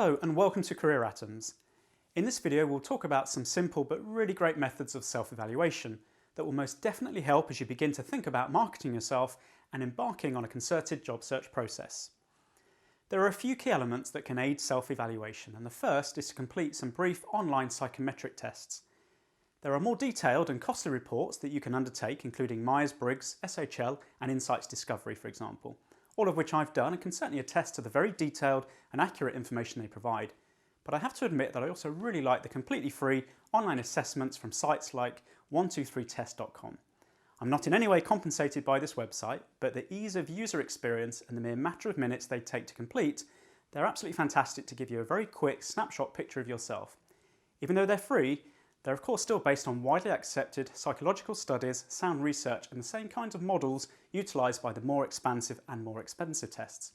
Hello and welcome to Career Atoms. In this video we'll talk about some simple but really great methods of self-evaluation that will most definitely help as you begin to think about marketing yourself and embarking on a concerted job search process. There are a few key elements that can aid self-evaluation, and the first is to complete some brief online psychometric tests. There are more detailed and costly reports that you can undertake, including Myers-Briggs, SHL and Insights Discovery, for example, all of which I've done and can certainly attest to the very detailed and accurate information they provide. But I have to admit that I also really like the completely free online assessments from sites like 123test.com. I'm not in any way compensated by this website, but the ease of user experience and the mere matter of minutes they take to complete, they're absolutely fantastic to give you a very quick snapshot picture of yourself. Even though they're free, they're of course still based on widely accepted psychological studies, sound research and the same kinds of models utilised by the more expansive and more expensive tests.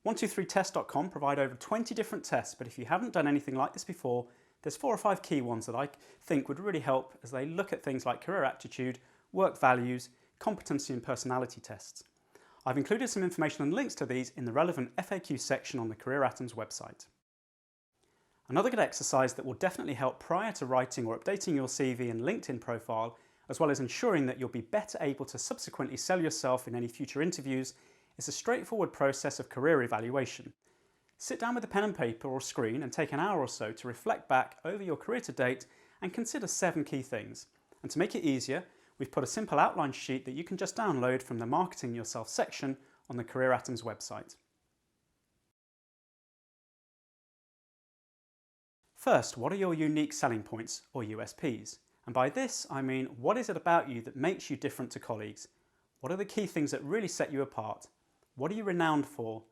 123test.com provide over 20 different tests, but if you haven't done anything like this before, there's 4 or 5 key ones that I think would really help as they look at things like career aptitude, work values, competency and personality tests. I've included some information and links to these in the relevant FAQ section on the Career Atoms website. Another good exercise that will definitely help prior to writing or updating your CV and LinkedIn profile, as well as ensuring that you'll be better able to subsequently sell yourself in any future interviews, is a straightforward process of career evaluation. Sit down with a pen and paper or screen and take an hour or so to reflect back over your career to date and consider 7 key things. And to make it easier, we've put a simple outline sheet that you can just download from the Marketing Yourself section on the Career Atoms website. First, what are your unique selling points or USPs? And by this, I mean, what is it about you that makes you different to colleagues? What are the key things that really set you apart? What are you renowned for?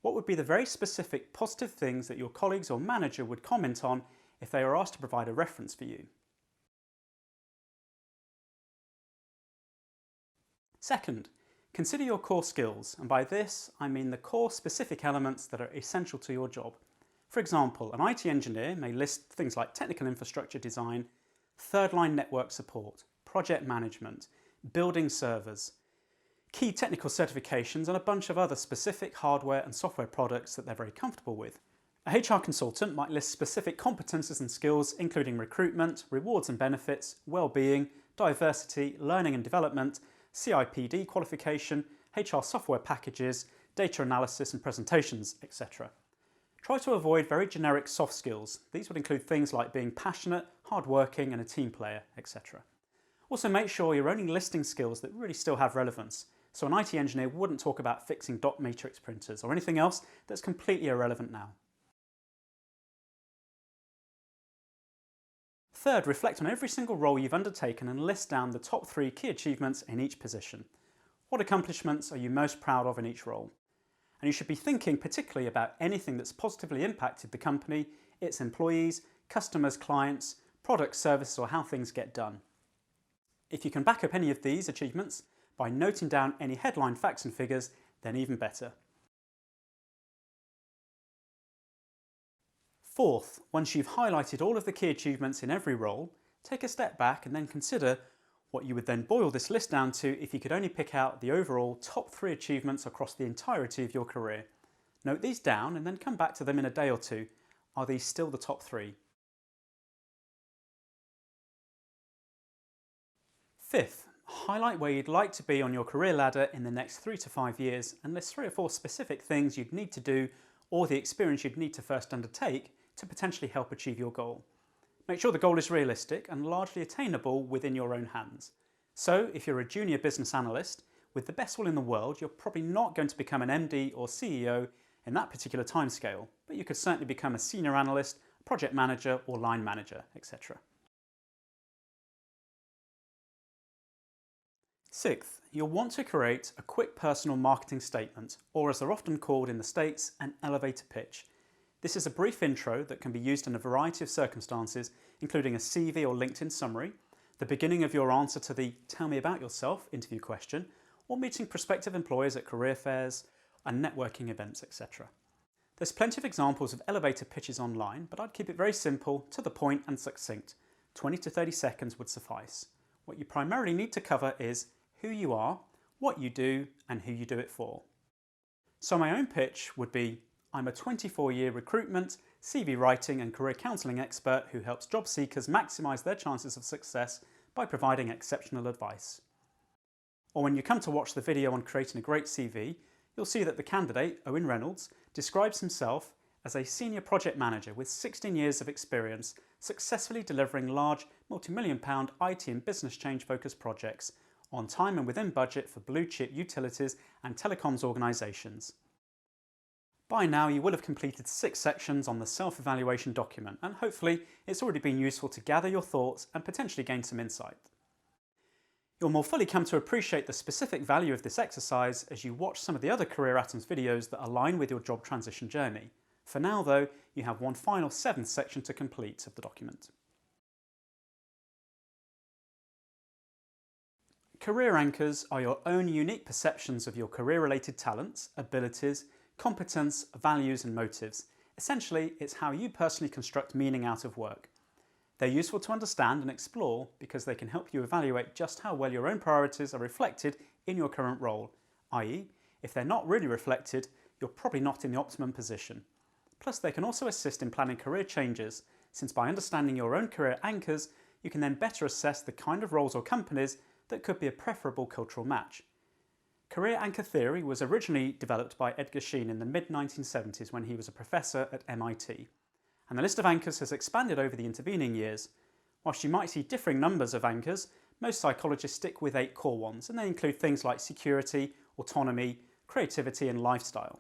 What would be the very specific positive things that your colleagues or manager would comment on if they were asked to provide a reference for you? Second, consider your core skills, and by this I mean the core specific elements that are essential to your job. For example, an IT engineer may list things like technical infrastructure design, third-line network support, project management, building servers, key technical certifications and a bunch of other specific hardware and software products that they're very comfortable with. A HR consultant might list specific competences and skills including recruitment, rewards and benefits, well-being, diversity, learning and development, CIPD qualification, HR software packages, data analysis and presentations, etc. Try to avoid very generic soft skills. These would include things like being passionate, hardworking and a team player, etc. Also make sure you're only listing skills that really still have relevance. So an IT engineer wouldn't talk about fixing dot matrix printers or anything else that's completely irrelevant now. Third, reflect on every single role you've undertaken and list down the top 3 key achievements in each position. What accomplishments are you most proud of in each role? And you should be thinking particularly about anything that's positively impacted the company, its employees, customers, clients, products, services or how things get done. If you can back up any of these achievements by noting down any headline facts and figures, then even better. Fourth, once you've highlighted all of the key achievements in every role, take a step back and then consider what you would then boil this list down to if you could only pick out the overall top 3 achievements across the entirety of your career. Note these down and then come back to them in a day or two. Are these still the top 3? Fifth, highlight where you'd like to be on your career ladder in the next 3 to 5 years and list 3 or 4 specific things you'd need to do or the experience you'd need to first undertake to potentially help achieve your goal. Make sure the goal is realistic and largely attainable within your own hands. So if you're a junior business analyst, with the best will in the world, you're probably not going to become an MD or CEO in that particular timescale, but you could certainly become a senior analyst, project manager or line manager, etc. Sixth, you'll want to create a quick personal marketing statement, or as they're often called in the States, an elevator pitch. This is a brief intro that can be used in a variety of circumstances, including a CV or LinkedIn summary, the beginning of your answer to the "Tell me about yourself" interview question, or meeting prospective employers at career fairs and networking events, etc. There's plenty of examples of elevator pitches online, but I'd keep it very simple, to the point and succinct. 20 to 30 seconds would suffice. What you primarily need to cover is who you are, what you do, and who you do it for. So my own pitch would be, I'm a 24-year recruitment, CV writing and career counselling expert who helps job seekers maximise their chances of success by providing exceptional advice. Or when you come to watch the video on creating a great CV, you'll see that the candidate, Owen Reynolds, describes himself as a senior project manager with 16 years of experience successfully delivering large multi-million-pound IT and business change focused projects on time and within budget for blue chip utilities and telecoms organisations. By now you will have completed 6 sections on the self-evaluation document, and hopefully it's already been useful to gather your thoughts and potentially gain some insight. You'll more fully come to appreciate the specific value of this exercise as you watch some of the other Career Atoms videos that align with your job transition journey. For now though, you have one final 7th section to complete of the document. Career anchors are your own unique perceptions of your career-related talents, abilities, competence, values and motives. Essentially, it's how you personally construct meaning out of work. They're useful to understand and explore because they can help you evaluate just how well your own priorities are reflected in your current role, i.e., if they're not really reflected, you're probably not in the optimum position. Plus, they can also assist in planning career changes, since by understanding your own career anchors, you can then better assess the kind of roles or companies that could be a preferable cultural match. Career anchor theory was originally developed by Edgar Schein in the mid-1970s when he was a professor at MIT. And the list of anchors has expanded over the intervening years. Whilst you might see differing numbers of anchors, most psychologists stick with 8 core ones, and they include things like security, autonomy, creativity and lifestyle.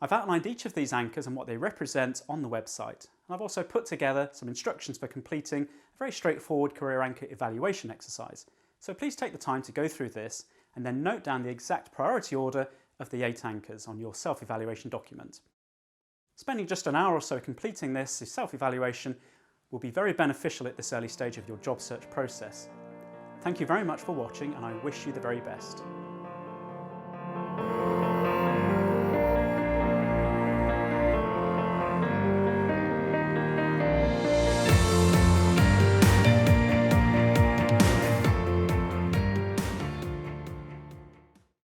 I've outlined each of these anchors and what they represent on the website. And I've also put together some instructions for completing a very straightforward career anchor evaluation exercise. So please take the time to go through this and then note down the exact priority order of the 8 anchors on your self-evaluation document. Spending just an hour or so completing this self-evaluation will be very beneficial at this early stage of your job search process. Thank you very much for watching, and I wish you the very best.